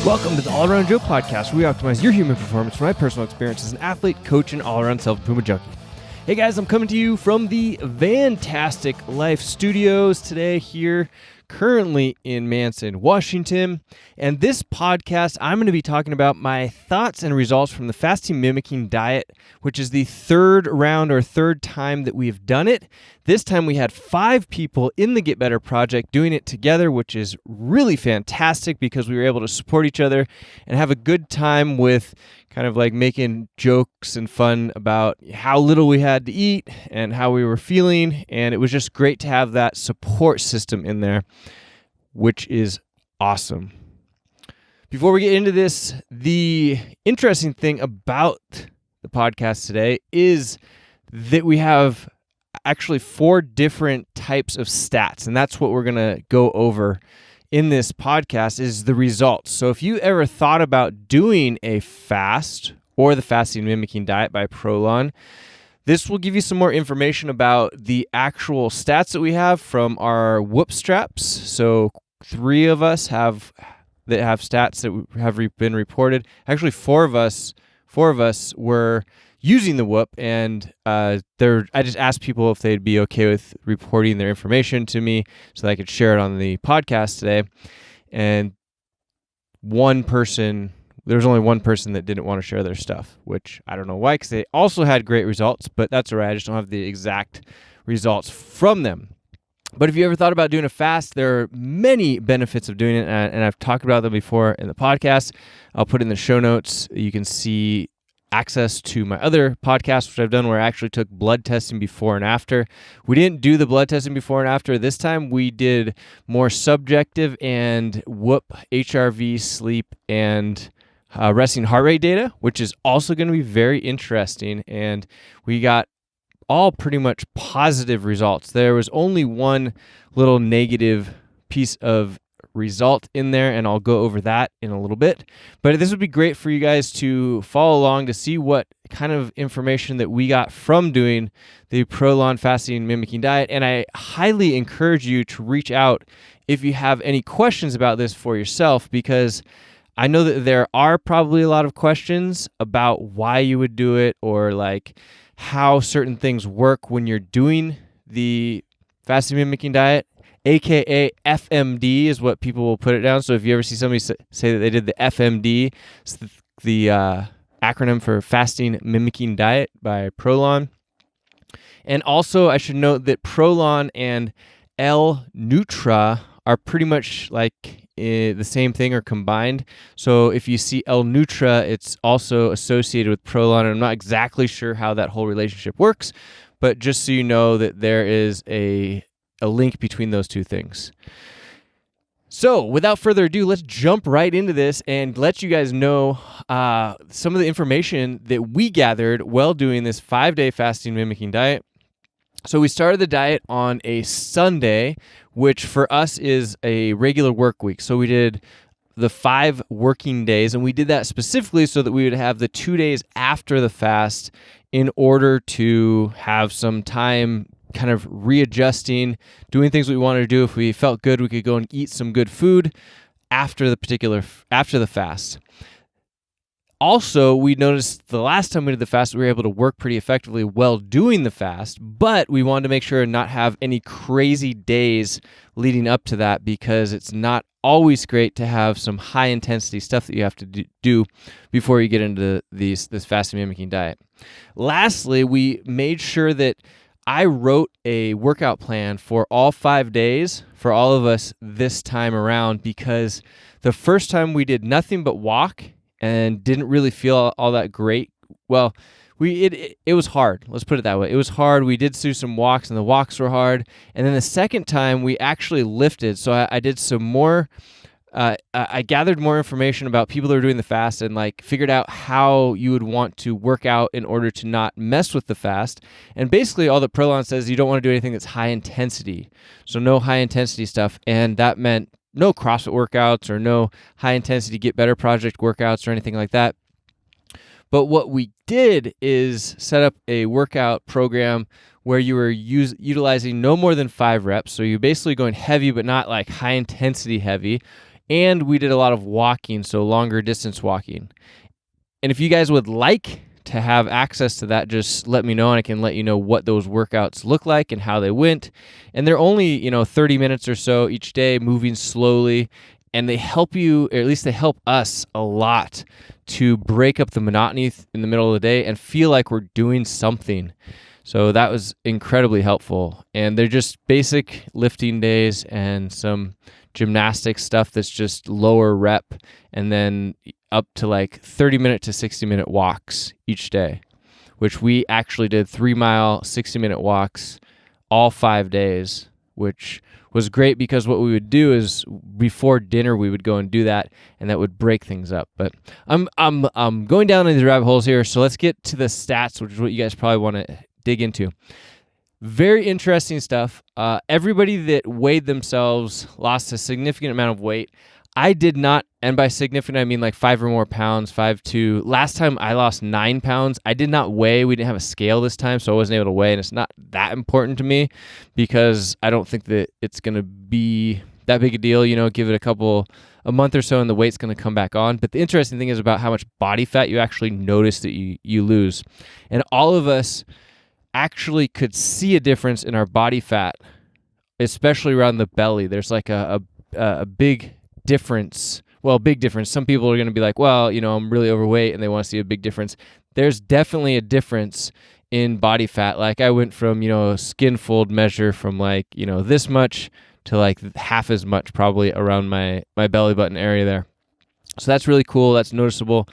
Welcome to the All Around Joe podcast, where we optimize your human performance from my personal experience as an athlete, coach, and all-around self-improvement junkie. Hey guys, I'm coming to you from the Fantastic Life Studios today here, currently in Manson, Washington. And this podcast, I'm going to be talking about my thoughts and results from the fasting mimicking diet, which is the third round or third time that we've done it. This time we had 5 people in the Get Better Project doing it together, which is really fantastic because we were able to support each other and have a good time with kind of like making jokes and fun about how little we had to eat and how we were feeling. And it was just great to have that support system in there, which is awesome. Before we get into this, the interesting thing about the podcast today is that we have actually 4 different types of stats, and that's what we're going to go over in this podcast is the results. So if you ever thought about doing a fast or the fasting mimicking diet by Prolon, this will give you some more information about the actual stats that we have from our whoop straps. So 3 of us have stats that have been reported. Actually, 4 of us were using the whoop, and I just asked people if they'd be okay with reporting their information to me so that I could share it on the podcast today. And there was only one person that didn't want to share their stuff, which I don't know why, because they also had great results, but that's all right. I just don't have the exact results from them. But if you ever thought about doing a fast, there are many benefits of doing it, and I've talked about them before in the podcast. I'll put in the show notes. You can see access to my other podcast, which I've done, where I actually took blood testing before and after. We didn't do the blood testing before and after. This time we did more subjective and whoop, HRV, sleep, and resting heart rate data, which is also going to be very interesting. And we got all pretty much positive results. There was only one little negative piece of result in there, and I'll go over that in a little bit. But this would be great for you guys to follow along to see what kind of information that we got from doing the Prolon fasting mimicking diet. And I highly encourage you to reach out if you have any questions about this for yourself, because I know that there are probably a lot of questions about why you would do it or like how certain things work when you're doing the fasting mimicking diet. AKA FMD is what people will put it down. So if you ever see somebody say that they did the FMD, it's the acronym for Fasting Mimicking Diet by Prolon. And also I should note that Prolon and L-Nutra are pretty much like the same thing or combined. So if you see L-Nutra, it's also associated with Prolon. And I'm not exactly sure how that whole relationship works, but just so you know that there is a link between those two things. So without further ado, let's jump right into this and let you guys know some of the information that we gathered while doing this 5-day fasting mimicking diet. So we started the diet on a Sunday, which for us is a regular work week. So we did the 5 working days, and we did that specifically so that we would have the 2 days after the fast in order to have some time kind of readjusting, doing things we wanted to do. If we felt good, we could go and eat some good food after the fast. Also, we noticed the last time we did the fast, we were able to work pretty effectively while doing the fast, but we wanted to make sure and not have any crazy days leading up to that, because it's not always great to have some high intensity stuff that you have to do before you get into this fasting mimicking diet. Lastly, we made sure that I wrote a workout plan for all 5 days for all of us this time around, because the first time we did nothing but walk and didn't really feel all that great. Well, it was hard. Let's put it that way. It was hard. We did do some walks, and the walks were hard. And then the second time we actually lifted. So I did some more. I gathered more information about people that are doing the fast and like figured out how you would want to work out in order to not mess with the fast. And basically all that Prolon says, you don't want to do anything that's high intensity. So no high intensity stuff. And that meant no CrossFit workouts or no high intensity Get Better Project workouts or anything like that. But what we did is set up a workout program where you were utilizing no more than 5 reps. So you're basically going heavy, but not like high intensity heavy, And we did a lot of walking, so longer distance walking. And if you guys would like to have access to that, just let me know and I can let you know what those workouts look like and how they went. And they're only, 30 minutes or so each day, moving slowly. And they help you, or at least they help us a lot to break up the monotony in the middle of the day and feel like we're doing something. So that was incredibly helpful. And they're just basic lifting days and some gymnastic stuff that's just lower rep, and then up to like 30-minute to 60-minute walks each day, which we actually did 3-mile, 60-minute walks all 5 days, which was great because what we would do is before dinner we would go and do that, and that would break things up. But I'm going down into the rabbit holes here, so let's get to the stats, which is what you guys probably want to dig into. Very interesting stuff. Everybody that weighed themselves lost a significant amount of weight. I did not, and by significant I mean like 5 or more pounds, 5'2". Last time I lost 9 pounds. I did not weigh. We didn't have a scale this time, so I wasn't able to weigh, and it's not that important to me because I don't think that it's going to be that big a deal. Give it a month or so and the weight's going to come back on. But the interesting thing is about how much body fat you actually notice that you lose. And all of us actually could see a difference in our body fat, especially around the belly. There's like a big difference. Well, big difference. Some people are going to be like, well, I'm really overweight and they want to see a big difference. There's definitely a difference in body fat. Like I went from, a skin fold measure from like, this much to like half as much probably around my belly button area there. So that's really cool. That's noticeable.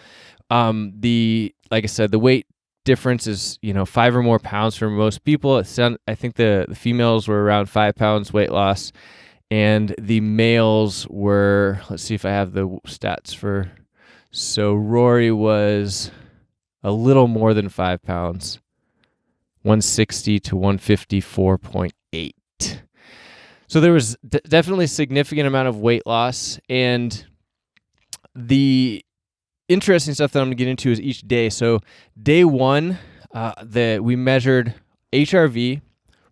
Like I said, the weight difference is 5 or more pounds for most people. I think the females were around 5 pounds weight loss, and the males were, let's see if I have the stats for, so Rory was a little more than 5 pounds, 160 to 154.8. So there was definitely a significant amount of weight loss. And the interesting stuff that I'm going to get into is each day. So day one, we measured HRV,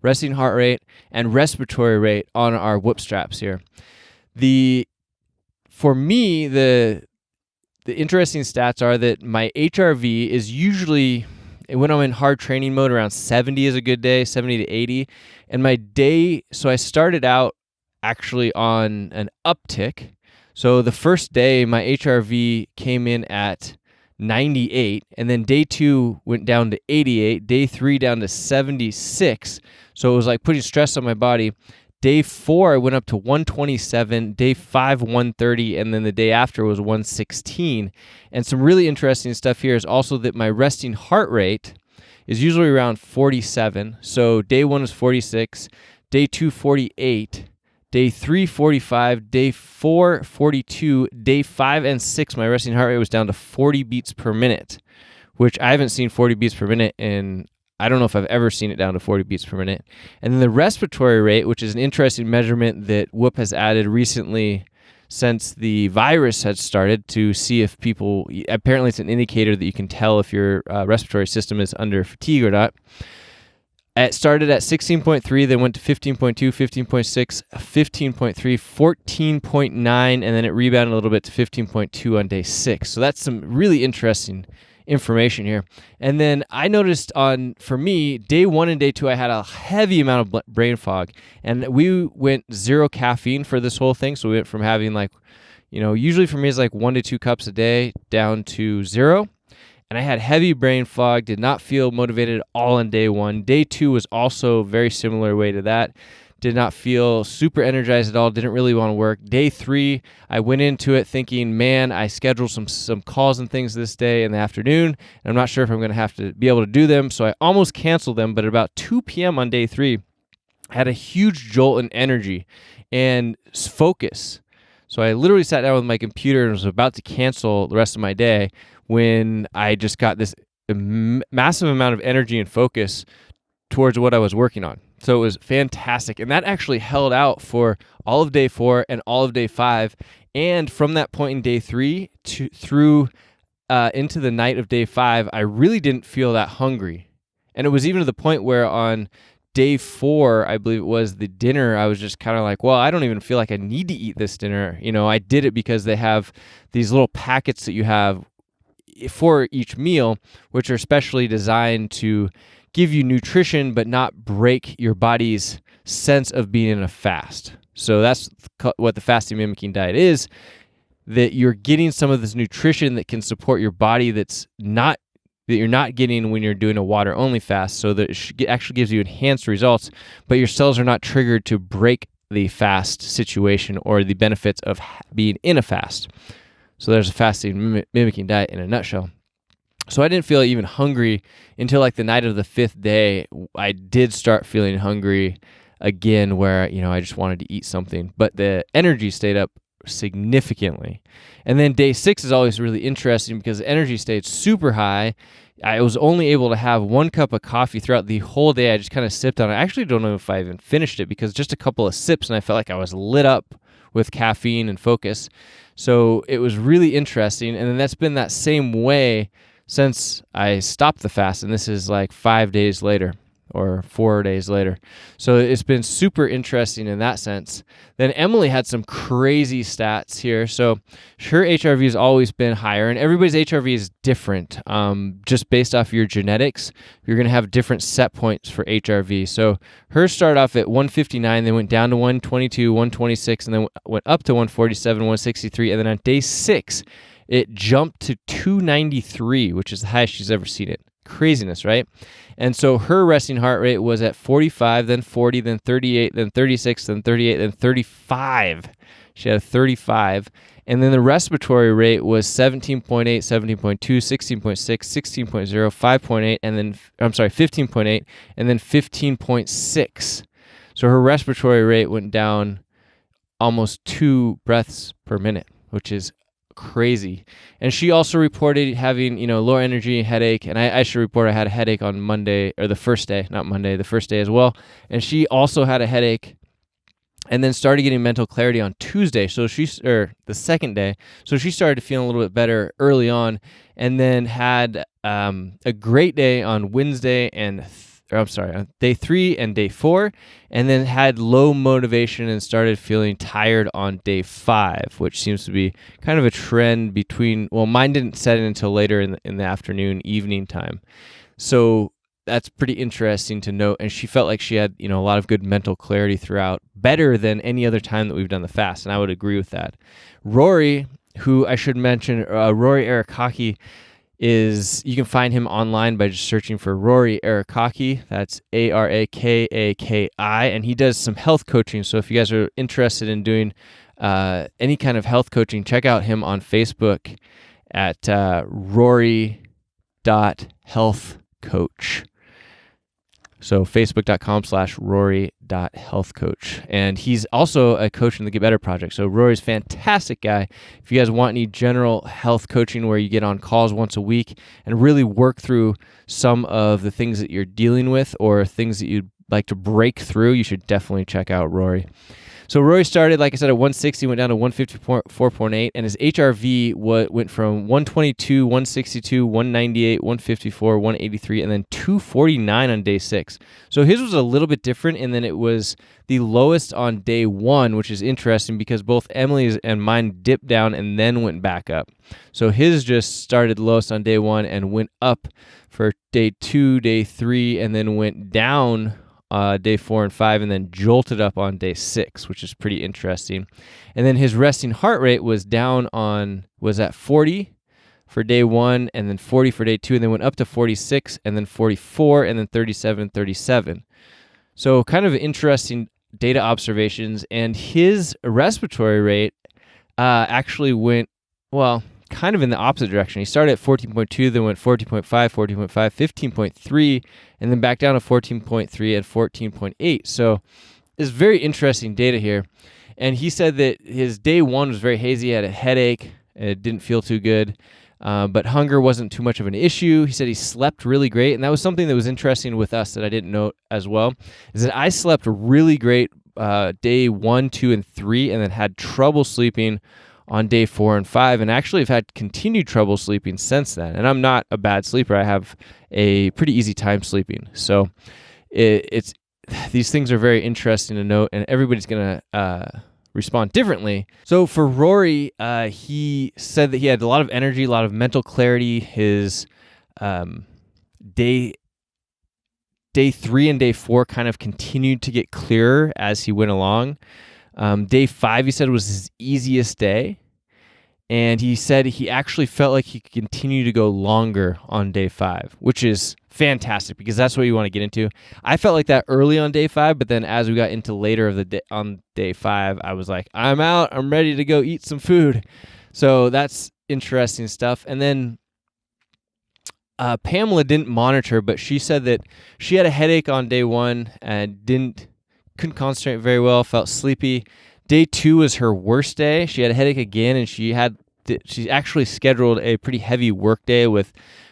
resting heart rate, and respiratory rate on our whoop straps here. For me, the interesting stats are that my HRV is usually, when I'm in hard training mode, around 70 is a good day, 70 to 80. And my day, so I started out actually on an uptick. So the first day, my HRV came in at 98, and then day 2 went down to 88, day 3 down to 76. So it was like putting stress on my body. Day 4, I went up to 127, day 5, 130, and then the day after was 116. And some really interesting stuff here is also that my resting heart rate is usually around 47. So day 1 is 46, day 2, 48, day 3, 45, day 4, 42, day 5 and 6, my resting heart rate was down to 40 beats per minute, which I haven't seen 40 beats per minute in, I don't know if I've ever seen it down to 40 beats per minute. And then the respiratory rate, which is an interesting measurement that Whoop has added recently since the virus had started to see if people, apparently it's an indicator that you can tell if your respiratory system is under fatigue or not. It started at 16.3, then went to 15.2, 15.6, 15.3, 14.9, and then it rebounded a little bit to 15.2 on day 6. So that's some really interesting information here. And then I noticed for me, day 1 and day 2, I had a heavy amount of brain fog. And we went 0 caffeine for this whole thing. So we went from having usually for me it's like 1 to 2 cups a day down to 0. And I had heavy brain fog, did not feel motivated at all on day 1. Day 2 was also a very similar way to that. Did not feel super energized at all, didn't really want to work. Day 3, I went into it thinking, man, I scheduled some calls and things this day in the afternoon, and I'm not sure if I'm going to have to be able to do them, so I almost canceled them, but at about 2 p.m. on day 3, I had a huge jolt in energy and focus. So I literally sat down with my computer and was about to cancel the rest of my day when I just got this massive amount of energy and focus towards what I was working on. So it was fantastic. And that actually held out for all of day 4 and all of day 5. And from that point in day 3 through into the night of day 5, I really didn't feel that hungry. And it was even to the point where on day 4, I believe it was, the dinner, I was just kind of like, well, I don't even feel like I need to eat this dinner. I did it because they have these little packets that you have for each meal, which are specially designed to give you nutrition but not break your body's sense of being in a fast. So that's what the fasting mimicking diet is, that you're getting some of this nutrition that can support your body that you're not getting when you're doing a water only fast, so that it actually gives you enhanced results, but your cells are not triggered to break the fast situation or the benefits of being in a fast. So there's a fasting mimicking diet in a nutshell. So I didn't feel even hungry until like the night of the 5th day. I did start feeling hungry again, where I just wanted to eat something, but the energy stayed up significantly. And then day 6 is always really interesting because the energy stayed super high. I was only able to have 1 cup of coffee throughout the whole day. I just kind of sipped on it. I actually don't know if I even finished it because just a couple of sips and I felt like I was lit up with caffeine and focus. So it was really interesting. And then that's been that same way since I stopped the fast. And this is like 5 days later or 4 days later. So it's been super interesting in that sense. Then Emily had some crazy stats here. So her HRV has always been higher, and everybody's HRV is different. Just based off your genetics, you're going to have different set points for HRV. So hers started off at 159, then went down to 122, 126, and then went up to 147, 163, and then on day 6, it jumped to 293, which is the highest she's ever seen it. Craziness, right? And so her resting heart rate was at 45, then 40, then 38, then 36, then 38, then 35. She had a 35. And then the respiratory rate was 17.8, 17.2, 16.6, 16.0, 5.8, and then, 15.8, and then 15.6. So her respiratory rate went down almost 2 breaths per minute, which is crazy. And she also reported having, lower energy, headache, and I should report I had a headache on Monday, or the first day, not Monday, the first day as well. And she also had a headache and then started getting mental clarity on Tuesday. So the second day. So she started feeling a little bit better early on, and then had a great day on Wednesday on day 3 and day 4, and then had low motivation and started feeling tired on day 5, which seems to be kind of a trend mine didn't set in until later in the afternoon, evening time. So that's pretty interesting to note. And she felt like she had, a lot of good mental clarity throughout, better than any other time that we've done the fast. And I would agree with that. Rory, who I should mention, Rory Arakaki, you can find him online by just searching for Rory Arakaki. That's Arakaki, and he does some health coaching. So if you guys are interested in doing any kind of health coaching, check out him on Facebook at rory.healthcoach. So facebook.com/rory.healthcoach. And he's also a coach in the Get Better Project. So Rory's a fantastic guy. If you guys want any general health coaching where you get on calls once a week and really work through some of the things that you're dealing with or things that you'd like to break through, you should definitely check out Rory. So Rory started, like I said, at 160, went down to 154.8, and his HRV went from 122, 162, 198, 154, 183, and then 249 on day 6. So his was a little bit different, and then it was the lowest on day 1, which is interesting because both Emily's and mine dipped down and then went back up. So his just started lowest on day 1 and went up for day 2, day 3, and then went down day 4 and 5, and then jolted up on day 6, which is pretty interesting. And then his resting heart rate was at 40 for day 1, and then 40 for day 2, and then went up to 46, and then 44, and then 37, 37. So kind of interesting data observations. And his respiratory rate actually went, kind of in the opposite direction. He started at 14.2, then went 14.5, 14.5, 15.3, and then back down to 14.3 and 14.8. So it's very interesting data here. And he said that his day 1 was very hazy. He had a headache. It didn't feel too good. But hunger wasn't too much of an issue. He said he slept really great. And that was something that was interesting with us that I didn't note as well, is that I slept really great day 1, 2, and 3, and then had trouble sleeping on day 4 and 5, and actually have had continued trouble sleeping since then. And I'm not a bad sleeper. I have a pretty easy time sleeping. So it's these things are very interesting to note, and everybody's going to respond differently. So for Rory, he said that he had a lot of energy, a lot of mental clarity. His day 3 and day 4 kind of continued to get clearer as he went along. Day 5, he said, was his easiest day. And he said he actually felt like he could continue to go longer on day 5, which is fantastic because that's what you want to get into. I felt like that early on day 5, but then as we got into later of the day, on day 5, I was like, I'm out. I'm ready to go eat some food. So that's interesting stuff. And then Pamela didn't monitor, but she said that she had a headache on day 1 and couldn't concentrate very well, felt sleepy. Day 2 was her worst day. She had a headache again, and she actually scheduled a pretty heavy work day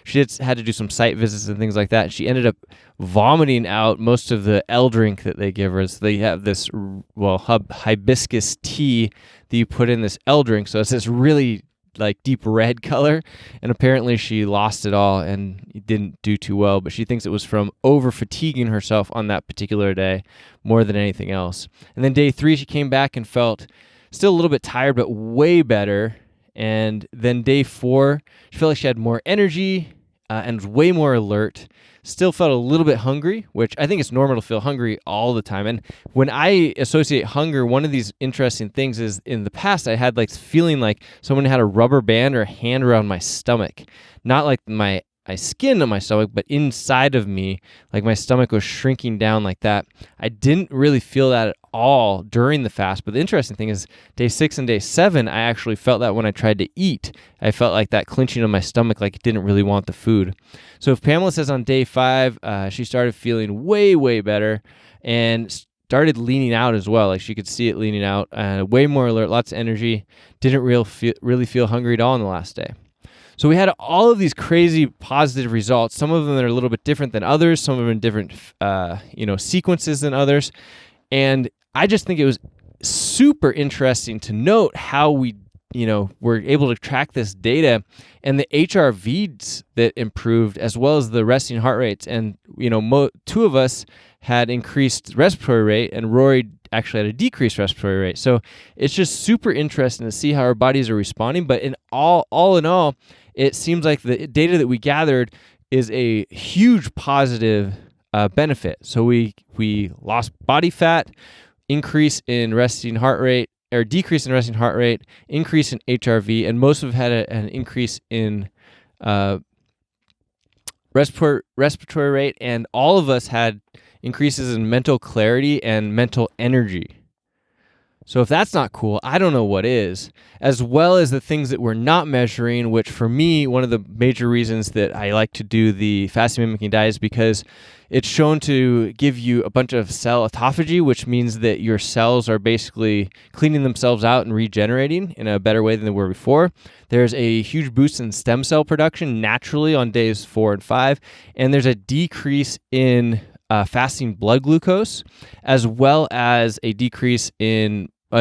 she had to do some site visits and things like that. She ended up vomiting out most of the L drink that they give her. So they have this, hibiscus tea that you put in this L drink. So it's this really like deep red color, and apparently she lost it all and didn't do too well, but she thinks it was from over fatiguing herself on that particular day more than anything else. And then day 3, she came back and felt still a little bit tired, but way better. And then day 4, she felt like she had more energy and was way more alert. Still felt a little bit hungry, which I think it's normal to feel hungry all the time. And when I associate hunger, one of these interesting things is in the past, I had like feeling like someone had a rubber band or a hand around my stomach, not like my skin on my stomach, but inside of me, like my stomach was shrinking down like that. I didn't really feel that at all during the fast. But the interesting thing is day 6 and day 7, I actually felt that when I tried to eat. I felt like that clenching of my stomach, like it didn't really want the food. So if Pamela says on day 5, she started feeling way, way better and started leaning out as well. Like she could see it leaning out, way more alert, lots of energy, didn't really feel hungry at all on the last day. So we had all of these crazy positive results. Some of them are a little bit different than others. Some of them in different, sequences than others. And I just think it was super interesting to note how we, were able to track this data and the HRVs that improved as well as the resting heart rates. And, 2 of us had increased respiratory rate and Rory actually had a decreased respiratory rate. So it's just super interesting to see how our bodies are responding. But all in all, it seems like the data that we gathered is a huge positive benefit. So we lost body fat, increase in resting heart rate, or decrease in resting heart rate, increase in HRV, and most of them had an increase in respiratory rate, and all of us had increases in mental clarity and mental energy. So if that's not cool, I don't know what is, as well as the things that we're not measuring, which for me, one of the major reasons that I like to do the fasting mimicking diet is because it's shown to give you a bunch of cell autophagy, which means that your cells are basically cleaning themselves out and regenerating in a better way than they were before. There's a huge boost in stem cell production naturally on days 4 and 5, and there's a decrease in fasting blood glucose, as well as a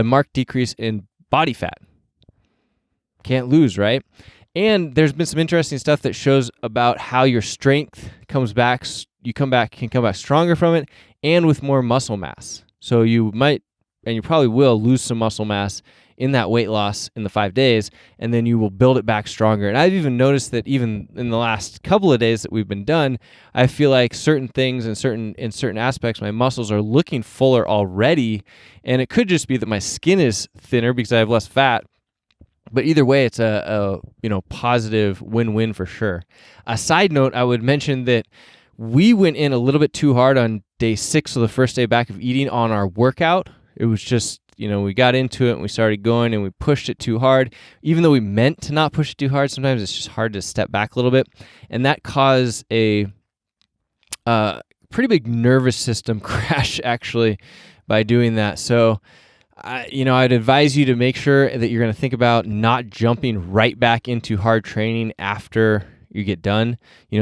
marked decrease in body fat. Can't lose, right? And there's been some interesting stuff that shows about how your strength comes back. You can come back stronger from it, and with more muscle mass. So you might, and you probably will, lose some muscle mass in that weight loss in the 5 days, and then you will build it back stronger. And I've even noticed that even in the last couple of days that we've been done, I feel like certain things in certain aspects, my muscles are looking fuller already, and it could just be that my skin is thinner because I have less fat. But either way, it's a positive win-win for sure. A side note, I would mention that we went in a little bit too hard on day 6, so the first day back of eating, on our workout. It was just, we got into it and we started going and we pushed it too hard. Even though we meant to not push it too hard, sometimes it's just hard to step back a little bit. And that caused a pretty big nervous system crash, actually, by doing that. So, I'd advise you to make sure that you're going to think about not jumping right back into hard training after you get done.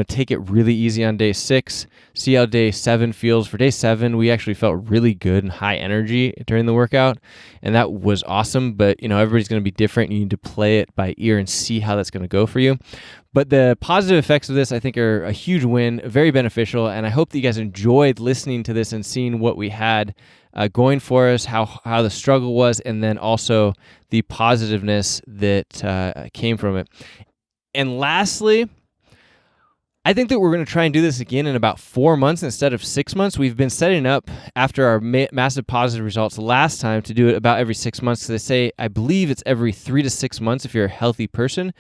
Take it really easy on day 6. See how day 7 feels. For day 7, we actually felt really good and high energy during the workout, and that was awesome. But everybody's going to be different. You need to play it by ear and see how that's going to go for you. But the positive effects of this, I think, are a huge win, very beneficial, and I hope that you guys enjoyed listening to this and seeing what we had going for us, how the struggle was, and then also the positiveness that came from it. And lastly, I think that we're going to try and do this again in about 4 months instead of 6 months. We've been setting up after our massive positive results last time to do it about every 6 months. They say, I believe it's every 3 to 6 months if you're a healthy person.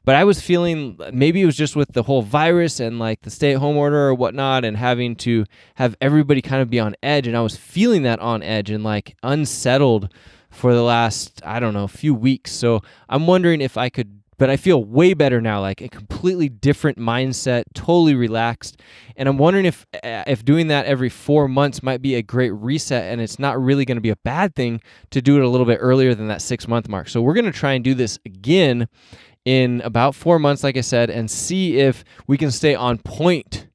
But I was feeling maybe it was just with the whole virus and like the stay-at-home order or whatnot and having to have everybody kind of be on edge. And I was feeling that on edge and like unsettled for the last, few weeks. So I'm wondering if I could. But I feel way better now, like a completely different mindset, totally relaxed. And I'm wondering if doing that every 4 months might be a great reset, and it's not really going to be a bad thing to do it a little bit earlier than that 6-month mark. So we're going to try and do this again in about 4 months, like I said, and see if we can stay on point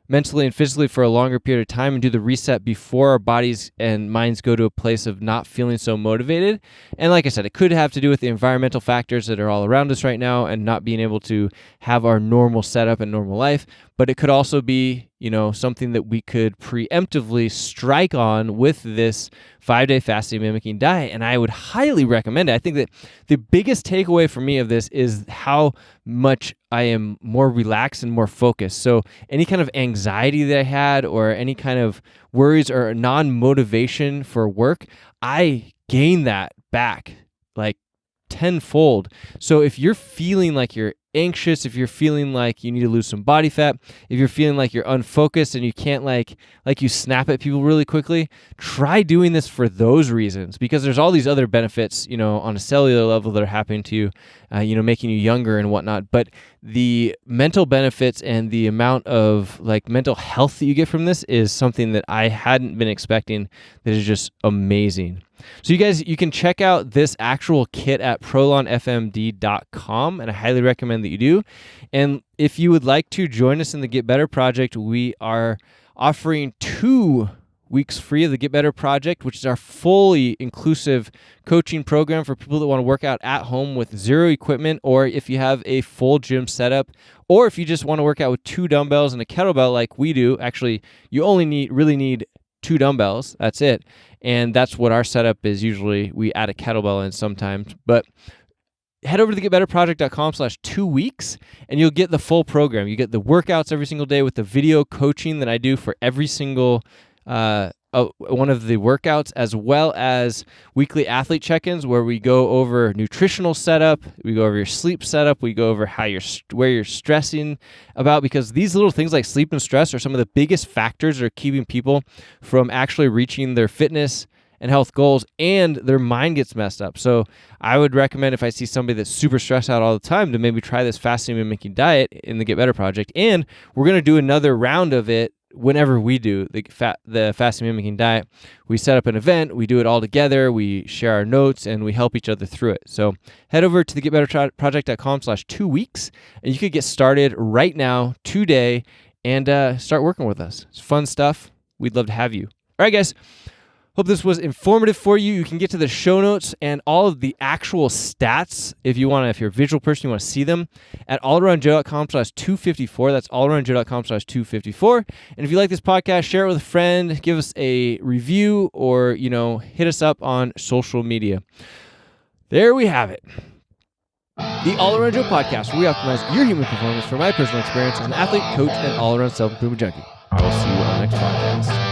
mentally and physically for a longer period of time and do the reset before our bodies and minds go to a place of not feeling so motivated. And like I said, it could have to do with the environmental factors that are all around us right now and not being able to have our normal setup and normal life. But it could also be, something that we could preemptively strike on with this 5-day fasting mimicking diet. And I would highly recommend it. I think that the biggest takeaway for me of this is how much I am more relaxed and more focused. So any kind of anxiety that I had or any kind of worries or non-motivation for work, I gain that back like tenfold. So if you're feeling like you're anxious, if you're feeling like you need to lose some body fat, if you're feeling like you're unfocused and you can't like you snap at people really quickly, try doing this for those reasons, because there's all these other benefits, on a cellular level that are happening to you, making you younger and whatnot. But the mental benefits and the amount of like mental health that you get from this is something that I hadn't been expecting, that is just amazing. So you guys, you can check out this actual kit at prolonfmd.com, and I highly recommend that you do. And if you would like to join us in the Get Better Project, we are offering 2 weeks free of the Get Better Project, which is our fully inclusive coaching program for people that want to work out at home with zero equipment, or if you have a full gym setup, or if you just want to work out with 2 dumbbells and a kettlebell like we do. Actually, you only really need 2 dumbbells. That's it. And that's what our setup is. Usually we add a kettlebell in sometimes, but head over to thegetbetterproject.com/2 weeks and you'll get the full program. You get the workouts every single day with the video coaching that I do for every single one of the workouts, as well as weekly athlete check-ins where we go over nutritional setup, we go over your sleep setup, we go over where you're stressing about, because these little things like sleep and stress are some of the biggest factors that are keeping people from actually reaching their fitness and health goals, and their mind gets messed up. So I would recommend, if I see somebody that's super stressed out all the time, to maybe try this fasting mimicking diet in the Get Better Project. And we're going to do another round of it whenever we do the fasting mimicking diet. We set up an event, we do it all together, we share our notes, and we help each other through it. So head over to thegetbetterproject.com/2 weeks, and you could get started right now, today, and start working with us. It's fun stuff. We'd love to have you. All right, guys. Hope this was informative for you. You can get to the show notes and all of the actual stats if you're a visual person, you want to see them at allaroundjoe.com/254. That's allaroundjoe.com/254. And if you like this podcast, share it with a friend, give us a review, or, hit us up on social media. There we have it. The All Around Joe podcast, where we optimize your human performance from my personal experience as an athlete, coach, and all-around self-improvement junkie. I will see you on the next podcast.